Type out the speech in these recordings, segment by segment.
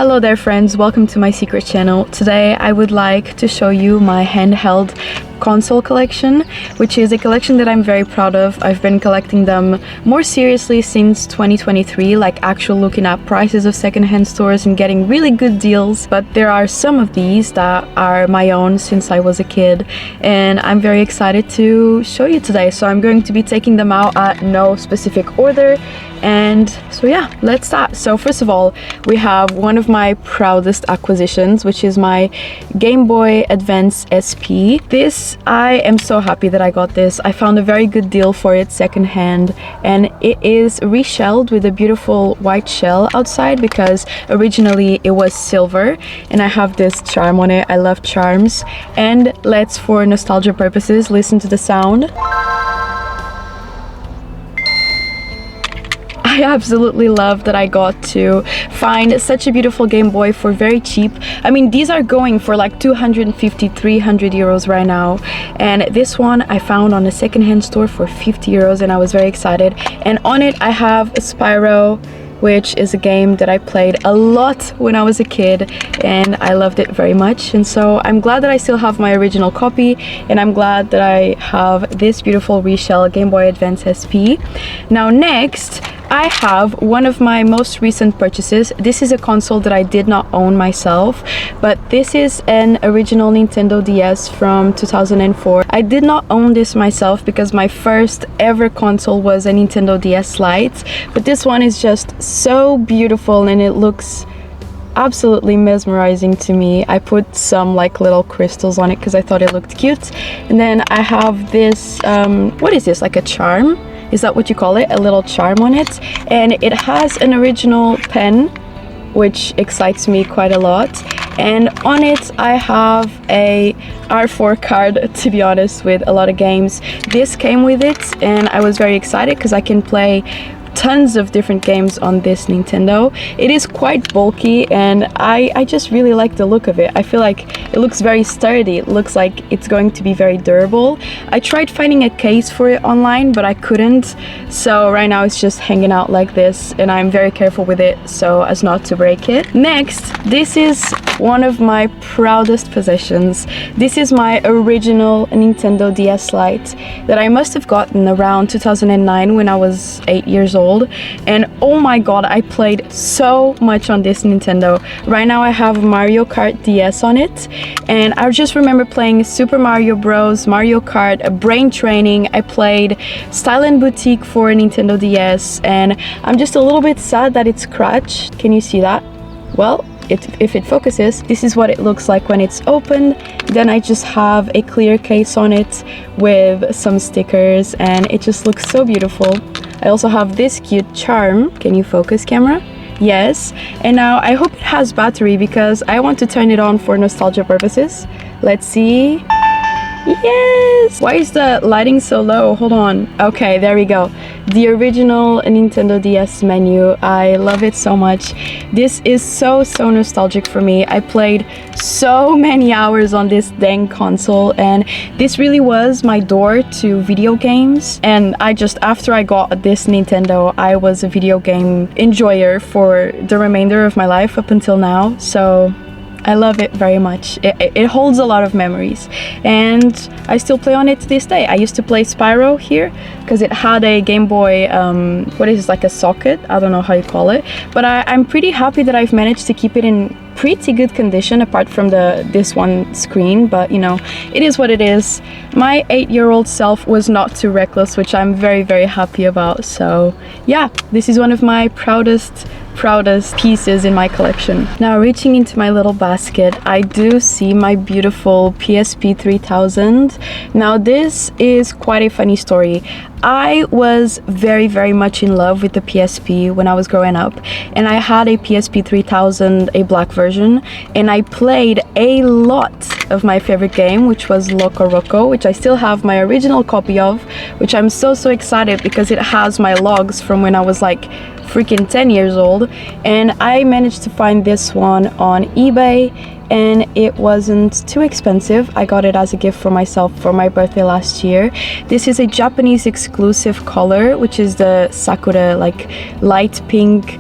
Hello there friends, welcome to my secret channel. Today I would like to show you my handheld console collection, which is a collection that I'm very proud of. I've been collecting them more seriously since 2023, like actual looking at prices of secondhand stores and getting really good deals. But there are some of these that are my own since I was a kid, and I'm very excited to show you today. So I'm going to be taking them out at no specific order. And so yeah, let's start. So first of all, we have one of my proudest acquisitions, which is my Gameboy Advance SP. This, I am so happy that I got this. I found a very good deal for it secondhand, and it is reshelled with a beautiful white shell outside because originally it was silver, and I have this charm on it. I love charms. And let's, for nostalgia purposes, listen to the sound. I absolutely love that I got to find such a beautiful Game Boy for very cheap. I mean, these are going for like 250, 300 euros right now. And this one I found on a secondhand store for 50 euros, and I was very excited. And on it I have Spyro, which is a game that I played a lot when I was a kid, and I loved it very much. And so I'm glad that I still have my original copy, and I'm glad that I have this beautiful reshell Game Boy Advance SP. Now next, I have one of my most recent purchases. This is a console that I did not own myself, but this is an original Nintendo DS from 2004. I did not own this myself because my first ever console was a Nintendo DS Lite, but this one is just so beautiful and it looks absolutely mesmerizing to me. I put some like little crystals on it because I thought it looked cute. And then I have this, what is this, like a charm? Is that what you call it? A little charm on it. And it has an original pen, which excites me quite a lot. And on it I have a R4 card, to be honest, with a lot of games. This came with it, and I was very excited because I can play tons of different games on this Nintendo. It is quite bulky, and I just really like the look of it. I feel like it looks very sturdy. It looks like it's going to be very durable. I tried finding a case for it online, but I couldn't. So right now it's just hanging out like this, and I'm very careful with it so as not to break it. Next, this is one of my proudest possessions. This is my original Nintendo DS Lite that I must have gotten around 2009 when I was 8 years old. And oh my god, I played so much on this Nintendo. Right now I have Mario Kart DS on it, and I just remember playing Super Mario Bros, Mario Kart, Brain Training. I played Style and Boutique for Nintendo DS, and I'm just a little bit sad that it's scratched. Can you see that? Well, if it focuses, this is what it looks like when it's open. Then I just have a clear case on it with some stickers, and it just looks so beautiful. I also have this cute charm. Can you focus, camera? Yes. And now I hope it has battery because I want to turn it on for nostalgia purposes. Let's see. Yes! Why is the lighting so low? Hold on. Okay, there we go. The original Nintendo DS menu. I love it so much. This is so nostalgic for me. I played so many hours on this dang console, and this really was my door to video games. And after I got this Nintendo, I was a video game enjoyer for the remainder of my life up until now. So I love it very much. It holds a lot of memories, and I still play on it to this day. I used to play Spyro here because it had a Game Boy, what is this, like a socket? I don't know how you call it, but I'm pretty happy that I've managed to keep it in pretty good condition apart from this one screen. But you know, it is what it is. My 8-year-old self was not too reckless, which I'm very happy about. So yeah, this is one of my proudest pieces in my collection. Now, reaching into my little basket, I do see my beautiful PSP 3000. Now this is quite a funny story. I was very much in love with the PSP when I was growing up, and I had a PSP 3000, a black version, and I played a lot of my favorite game, which was Loco Roco, which I still have my original copy of, which I'm so excited because it has my logs from when I was like freaking 10 years old. And I managed to find this one on eBay, and it wasn't too expensive. I got it as a gift for myself for my birthday last year. This is a Japanese exclusive color, which is the Sakura, like light pink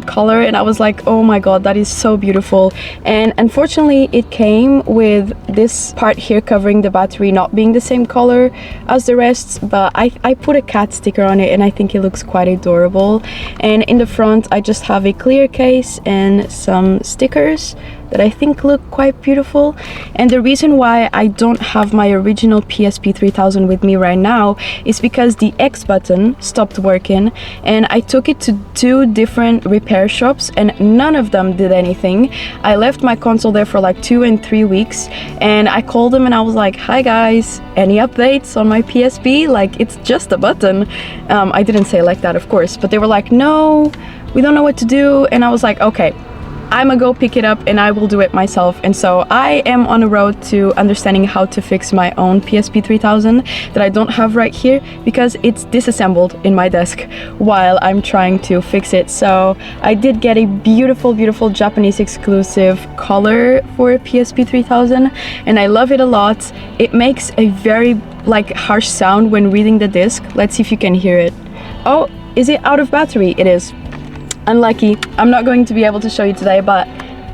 color, and I was like, oh my god, that is so beautiful. And unfortunately it came with this part here covering the battery not being the same color as the rest, but I put a cat sticker on it and I think it looks quite adorable. And in the front I just have a clear case and some stickers that I think look quite beautiful. And the reason why I don't have my original PSP 3000 with me right now is because the X button stopped working, and I took it to 2 different repair shops and none of them did anything. I left my console there for like 2 and 3 weeks, and I called them and I was like, hi guys, any updates on my PSP? Like, it's just a button. I didn't say it like that, of course, but they were like, no, we don't know what to do. And I was like, okay, I'm gonna go pick it up and I will do it myself. And so I am on a road to understanding how to fix my own PSP 3000 that I don't have right here because it's disassembled in my desk while I'm trying to fix it. So I did get a beautiful, beautiful Japanese exclusive color for a PSP 3000 and I love it a lot. It makes a very like harsh sound when reading the disc. Let's see if you can hear it. Oh, is it out of battery? It is. Unlucky. I'm not going to be able to show you today, but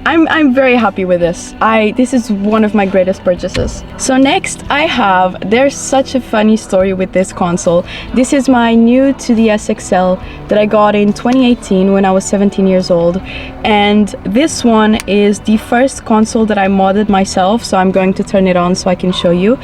I'm very happy with this. This is one of my greatest purchases. So next there's such a funny story with this console. This is my new 2DS XL that I got in 2018 when I was 17 years old. And this one is the first console that I modded myself, so I'm going to turn it on so I can show you.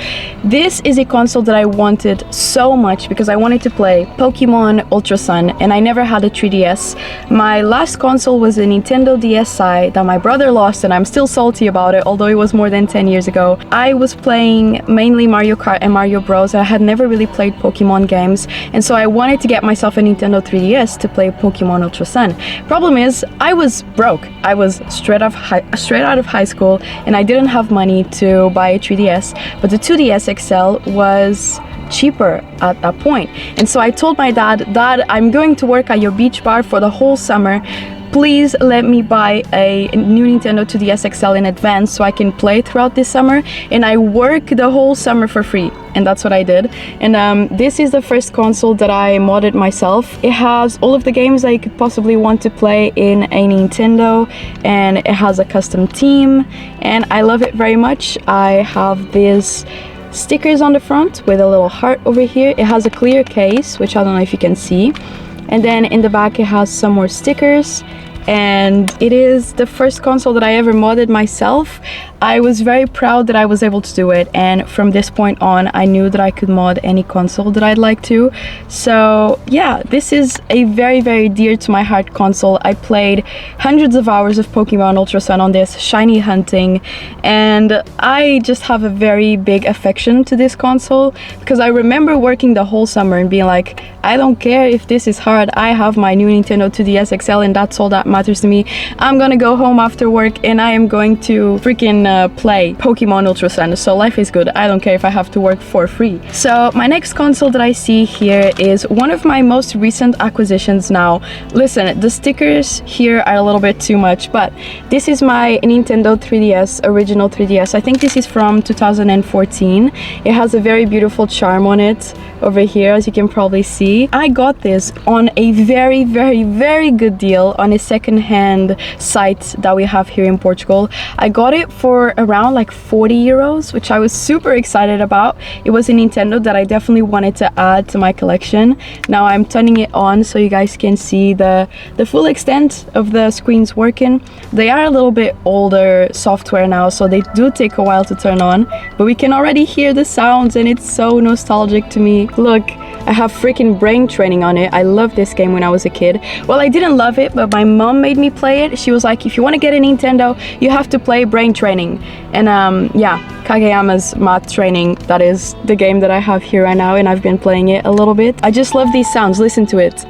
This is a console that I wanted so much because I wanted to play Pokemon Ultra Sun and I never had a 3DS. My last console was a Nintendo DS Lite that my brother lost and I'm still salty about it, although it was more than 10 years ago. I was playing mainly Mario Kart and Mario Bros. I had never really played Pokemon games, and so I wanted to get myself a Nintendo 3DS to play Pokemon Ultra Sun. Problem is, I was broke. I was straight out of high school and I didn't have money to buy a 3DS, but the 2DS XL was cheaper at that point. And so I told my dad, Dad, I'm going to work at your beach bar for the whole summer. Please let me buy a new Nintendo 2DS XL in advance so I can play throughout this summer, and I work the whole summer for free. And that's what I did. And this is the first console that I modded myself. It has all of the games that you could possibly want to play in a Nintendo, and it has a custom theme, and I love it very much. I have these stickers on the front with a little heart over here. It has a clear case, which I don't know if you can see. And then in the back it has some more stickers, and it is the first console that I ever modded myself. I was very proud that I was able to do it, and from this point on I knew that I could mod any console that I'd like to. So yeah, this is a very, very dear to my heart console. I played hundreds of hours of Pokemon Ultra Sun on this, shiny hunting, and I just have a very big affection to this console because I remember working the whole summer and being like, I don't care if this is hard, I have my new Nintendo 2DS XL and that's all that matters to me. I'm gonna go home after work and I am going to freaking play Pokemon Ultra Sun, so life is good. I don't care if I have to work for free. So my next console that I see here is one of my most recent acquisitions now. Listen, the stickers here are a little bit too much, but this is my Nintendo 3DS, original 3DS. I think this is from 2014. It has a very beautiful charm on it over here, as you can probably see. I got this on a very, very, very good deal on a second-hand site that we have here in Portugal. I got it for around like 40 euros, which I was super excited about. It was a Nintendo that I definitely wanted to add to my collection. Now I'm turning it on so you guys can see the full extent of the screens working. They are a little bit older software now, so they do take a while to turn on, but we can already hear the sounds and it's so nostalgic to me. Look, I have freaking Brain Training on it. I loved this game when I was a kid. Well, I didn't love it, but my mom made me play it. She was like, if you want to get a Nintendo, you have to play Brain Training. And yeah, Kageyama's Math Training, that is the game that I have here right now, and I've been playing it a little bit. I just love these sounds. Listen to it.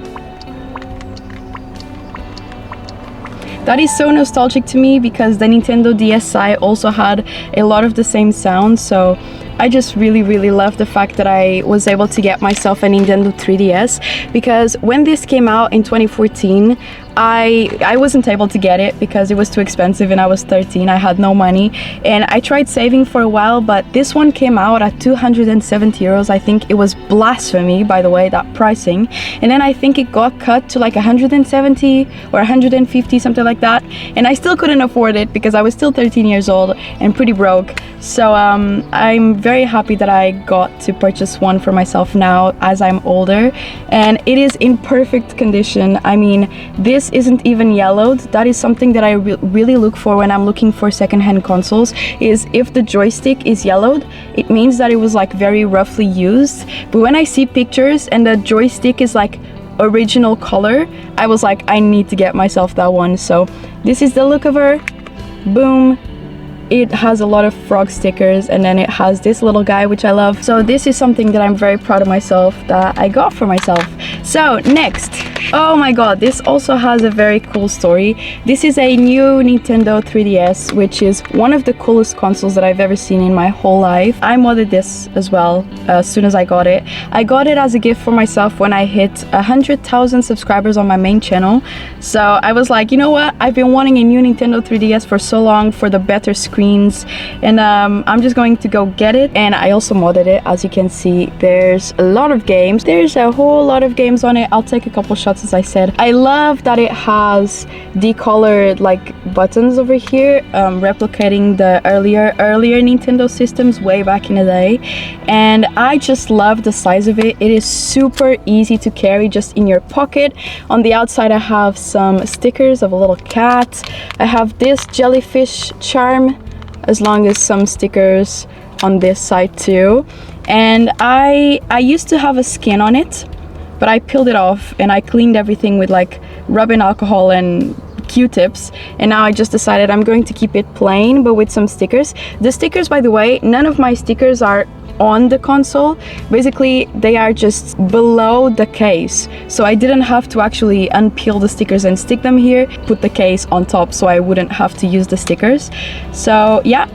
That is so nostalgic to me because the Nintendo DSi also had a lot of the same sounds, so I just really, really love the fact that I was able to get myself a Nintendo 3DS, because when this came out in 2014, I wasn't able to get it because it was too expensive and I was 13. I had no money, and I tried saving for a while, but this one came out at 270 euros. I think it was blasphemy, by the way, that pricing. And then I think it got cut to like 170 or 150, something like that, and I still couldn't afford it because I was still 13 years old and pretty broke. So I'm very happy that I got to purchase one for myself now as I'm older, and it is in perfect condition. I mean, this isn't even yellowed. That is something that I really look for when I'm looking for secondhand consoles, is if the joystick is yellowed, it means that it was like very roughly used. But when I see pictures and the joystick is like original color, I was like, I need to get myself that one. So this is the look of her. Boom. It has a lot of frog stickers, and then it has this little guy, which I love. So this is something that I'm very proud of myself that I got for myself. So next, oh my god, this also has a very cool story. This is a new Nintendo 3DS, which is one of the coolest consoles that I've ever seen in my whole life. I modded this as well as soon as I got it. I got it as a gift for myself when I hit 100,000 subscribers on my main channel. So I was like, you know what? I've been wanting a new Nintendo 3DS for so long for the better screens, and I'm just going to go get it. And I also modded it. As you can see, there's a lot of games. There's a whole lot of games on it. I'll take a couple shots, as I said. I love that it has decolored like buttons over here, replicating the earlier Nintendo systems way back in the day. And I just love the size of it. It is super easy to carry just in your pocket. On the outside, I have some stickers of a little cat. I have this jellyfish charm, as long as some stickers on this side too. And I used to have a skin on it, but I peeled it off and I cleaned everything with like rubbing alcohol and Q-tips, and now I just decided I'm going to keep it plain but with some stickers. The stickers, by the way, none of my stickers are on the console. Basically, they are just below the case, so I didn't have to actually unpeel the stickers and stick them here, put the case on top so I wouldn't have to use the stickers. So yeah,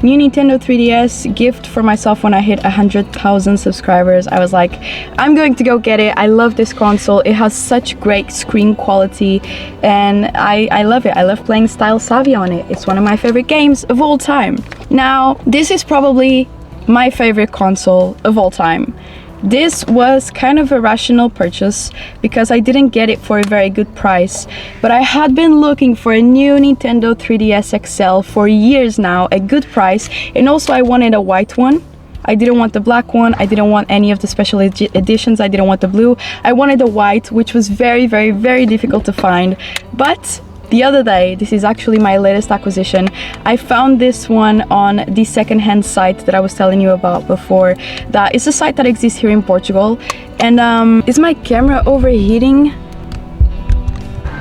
new Nintendo 3DS gift for myself when I hit 100,000 subscribers. I was like, I'm going to go get it. I love this console. It has such great screen quality, and I love it. I love playing Style Savvy on it. It's one of my favorite games of all time. Now, this is probably my favorite console of all time. This was kind of a rational purchase because I didn't get it for a very good price, but I had been looking for a new Nintendo 3DS XL for years now, a good price, and also I wanted a white one. I didn't want the black one. I didn't want any of the special editions. I didn't want the blue. I wanted the white, which was very, very, very difficult to find. But the other day, this is actually my latest acquisition, I found this one on the secondhand site that I was telling you about before. That is a site that exists here in Portugal. And is my camera overheating?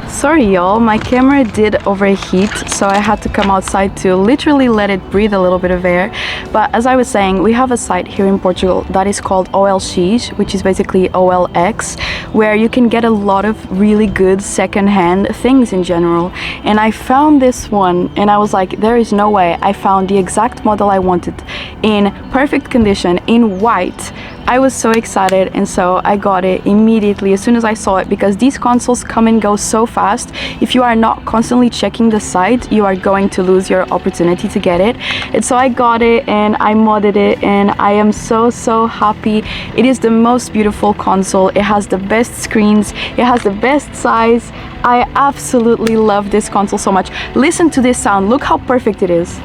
Sorry y'all, my camera did overheat, so I had to come outside to literally let it breathe a little bit of air. But as I was saying, we have a site here in Portugal that is called OLX, which is basically OLX, where you can get a lot of really good secondhand things in general. And I found this one and I was like, there is no way. I found the exact model I wanted in perfect condition, in white. I was so excited, and so I got it immediately as soon as I saw it, because these consoles come and go so fast. If you are not constantly checking the site, you are going to lose your opportunity to get it. And so I got it and I modded it, and I am so happy. It is the most beautiful console. It has the best screens, it has the best size. I absolutely love this console so much. Listen to this sound, look how perfect it is.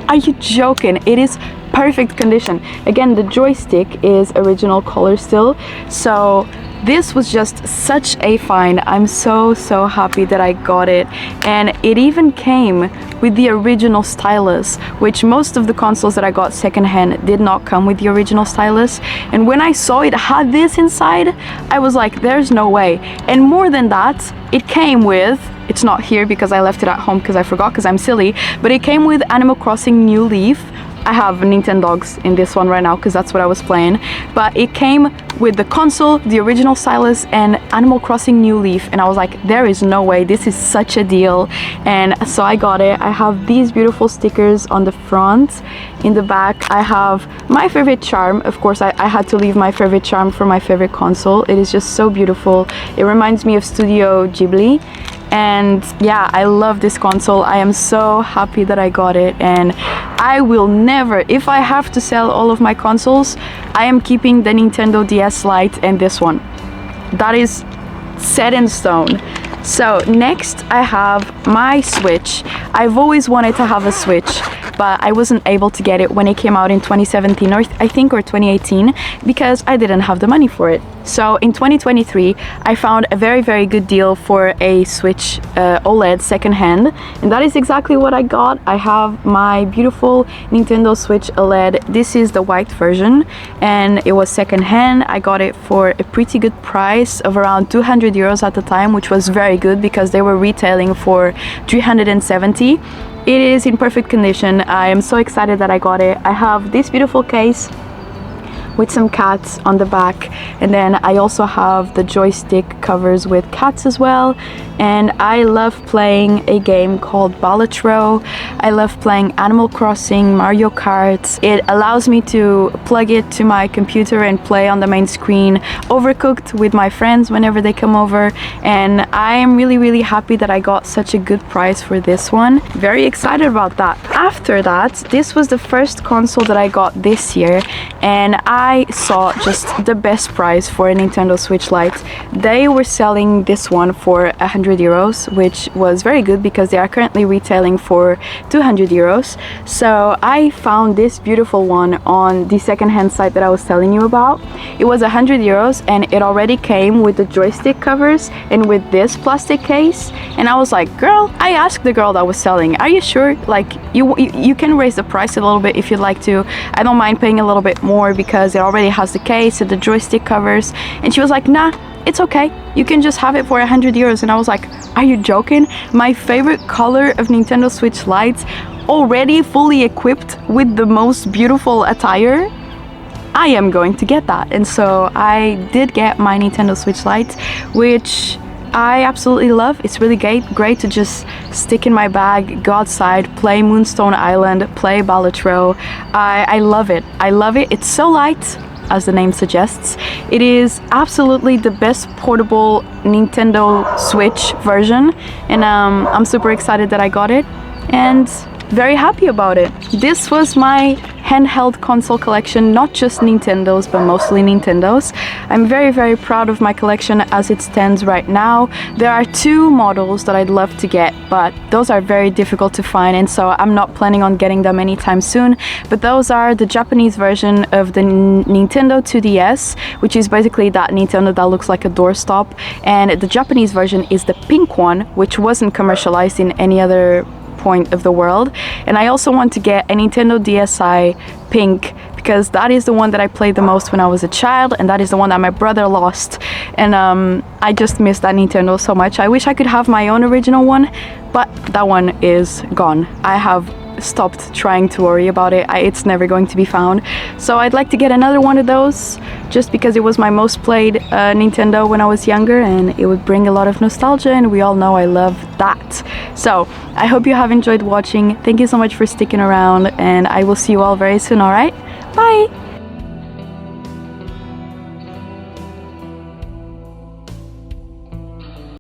Are you joking? It is perfect condition. Again, the joystick is original color still, so this was just such a find. I'm so happy that I got it. And it even came with the original stylus, which most of the consoles that I got secondhand did not come with the original stylus. And when I saw it had this inside, I was like, there's no way. And more than that, it came with, it's not here because I left it at home because I forgot, because I'm silly, but it came with Animal Crossing New Leaf I have Nintendogs in this one right now because that's what I was playing, but it came with the console, the original stylus, and Animal Crossing New Leaf, and I was like, there is no way, this is such a deal. And so I got it. I have these beautiful stickers on the front. In the back I have my favorite charm. Of course I had to leave my favorite charm for my favorite console. It is just so beautiful. It reminds me of Studio Ghibli. And yeah, I love this console. I am so happy that I got it, and I will never, if I have to sell all of my consoles, I am keeping the Nintendo DS Lite and this one. That is set in stone. So next I have my Switch. I've always wanted to have a Switch, but I wasn't able to get it when it came out in 2017 or I think, or 2018, because I didn't have the money for it. So in 2023 I found a very good deal for a Switch OLED secondhand, and that is exactly what I got. I have my beautiful Nintendo Switch OLED. This is the white version, and it was secondhand. I got it for a pretty good price of around 200 euros at the time, which was very good because they were retailing for 370. It is in perfect condition. I am so excited that I got it. I have this beautiful case with some cats on the back, and then I also have the joystick covers with cats as well. And I love playing a game called Balatro. I love playing Animal Crossing, Mario Kart. It allows me to plug it to my computer and play on the main screen Overcooked with my friends whenever they come over, and I am really happy that I got such a good price for this one. Very excited about that. After that, this was the first console that I got this year, and I saw just the best price for a Nintendo Switch Lite. They were selling this one for 100 euros, which was very good because they are currently retailing for 200 euros. So I found this beautiful one on the secondhand site that I was telling you about. It was 100 euros and it already came with the joystick covers and with this plastic case. And I was like, girl, I asked the girl that was selling, are you sure? Like, you can raise the price a little bit if you'd like to. I don't mind paying a little bit more because it already has the case and the joystick covers. And she was like, nah, it's okay, you can just have it for 100 euros. And I was like, are you joking? My favorite color of Nintendo Switch Lite, already fully equipped with the most beautiful attire? I am going to get that. And so I did get my Nintendo Switch Lite, which I absolutely love. It's really great to just stick in my bag, go outside, play Moonstone Island, play Balatro. I love it. I love it. It's so light, as the name suggests. It is absolutely the best portable Nintendo Switch version, and I'm super excited that I got it and very happy about it. This was my handheld console collection, not just Nintendos, but mostly Nintendos. I'm very proud of my collection as it stands right now. There are two models that I'd love to get, but those are very difficult to find, and so I'm not planning on getting them anytime soon. But those are the Japanese version of the Nintendo 2DS, which is basically that Nintendo that looks like a doorstop, and the Japanese version is the pink one, which wasn't commercialized in any other point of the world. And I also want to get a Nintendo DSi pink because that is the one that I played the most when I was a child, and that is the one that my brother lost. And I just miss that Nintendo so much. I wish I could have my own original one, but that one is gone. I have stopped trying to worry about it. It's never going to be found. So I'd like to get another one of those just because it was my most played Nintendo when I was younger, and it would bring a lot of nostalgia, and we all know I love that. So I hope you have enjoyed watching. Thank you so much for sticking around, and I will see you all very soon. All right, bye.